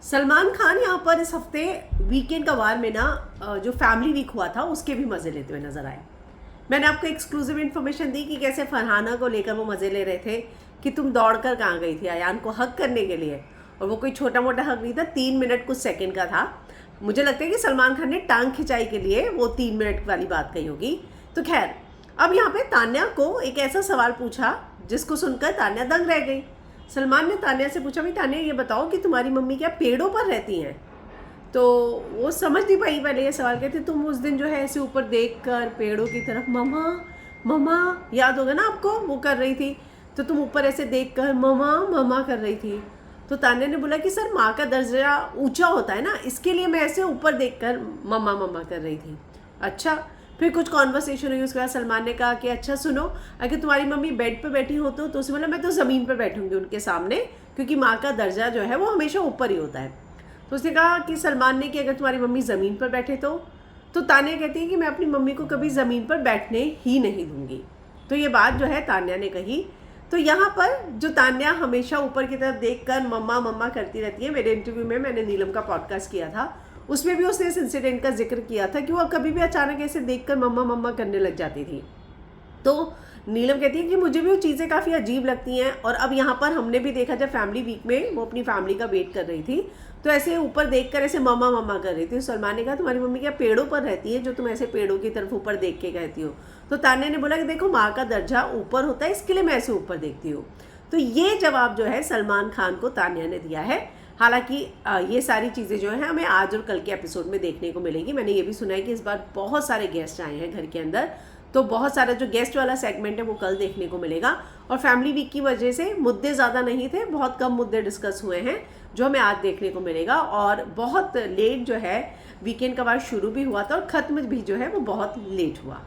सलमान खान यहाँ पर इस हफ्ते वीकेंड का वार में ना जो फैमिली वीक हुआ था उसके भी मज़े लेते हुए नजर आए। मैंने आपको एक्सक्लूसिव इन्फॉर्मेशन दी कि कैसे फरहाना को लेकर वो मज़े ले रहे थे कि तुम दौड़कर कहाँ गई थी अयान को हक करने के लिए, और वो कोई छोटा मोटा हक नहीं था, 3 मिनट कुछ सेकंड का था। मुझे लगता है कि सलमान खान ने टांग खिंचाई के लिए वो 3 मिनट वाली बात कही होगी। तो खैर, अब यहाँ पे तान्या को एक ऐसा सवाल पूछा जिसको सुनकर तान्या दंग रह गई। सलमान ने तान्या से पूछा, भाई तान्या ये बताओ कि तुम्हारी मम्मी क्या पेड़ों पर रहती हैं? तो वो समझ नहीं पाई पहले ये सवाल, कहते तुम उस दिन जो है ऐसे ऊपर देख कर पेड़ों की तरफ ममा ममा, याद होगा ना आपको, वो कर रही थी, तो तुम ऊपर ऐसे देख कर ममा ममा कर रही थी। तो तान्या ने बोला कि सर माँ का दर्जा ऊंचा होता है ना, इसके लिए मैं ऐसे ऊपर देख कर ममा ममा कर रही थी। अच्छा, फिर कुछ कॉन्वर्सेशन हुई, उसके बाद सलमान ने कहा कि अच्छा सुनो, अगर तुम्हारी मम्मी बेड पे बैठी हो तो उसने बोला मैं तो ज़मीन पे बैठूंगी उनके सामने, क्योंकि माँ का दर्जा जो है वो हमेशा ऊपर ही होता है। तो उसने कहा कि सलमान ने कि अगर तुम्हारी मम्मी ज़मीन पर बैठे तो तान्या कहती है कि मैं अपनी मम्मी को कभी ज़मीन पर बैठने ही नहीं दूंगी। तो ये बात जो है तान्या ने कही। तो यहाँ पर जो तान्या हमेशा ऊपर की तरफ देख कर मम्मा मम्मा करती रहती है, मेरे इंटरव्यू में मैंने नीलम का पॉडकास्ट किया था, उसमें भी उसने इस इंसिडेंट का जिक्र किया था कि वो कभी भी अचानक ऐसे देखकर मम्मा मम्मा करने लग जाती थी। तो नीलम कहती है कि मुझे भी वो चीज़ें काफ़ी अजीब लगती हैं। और अब यहाँ पर हमने भी देखा, जब फैमिली वीक में वो अपनी फैमिली का वेट कर रही थी तो ऐसे ऊपर देखकर ऐसे मम्मा मम्मा कर रही थी। सलमान ने कहा तुम्हारी मम्मी क्या पेड़ों पर रहती है जो तुम ऐसे पेड़ों की तरफ ऊपर देख के कहती हो? तो तान्या ने बोला कि देखो माँ का दर्जा ऊपर होता है, इसके लिए मैं ऐसे ऊपर देखती हूँ। तो ये जवाब जो है सलमान खान को तान्या ने दिया है। हालांकि ये सारी चीज़ें जो है हमें आज और कल के एपिसोड में देखने को मिलेंगी। मैंने ये भी सुना है कि इस बार बहुत सारे गेस्ट आए हैं घर के अंदर, तो बहुत सारा जो गेस्ट वाला सेगमेंट है वो कल देखने को मिलेगा। और फैमिली वीक की वजह से मुद्दे ज़्यादा नहीं थे, बहुत कम मुद्दे डिस्कस हुए हैं जो हमें आज देखने को मिलेगा। और बहुत लेट जो है वीकेंड का वार शुरू भी हुआ था और ख़त्म भी जो है वो बहुत लेट हुआ।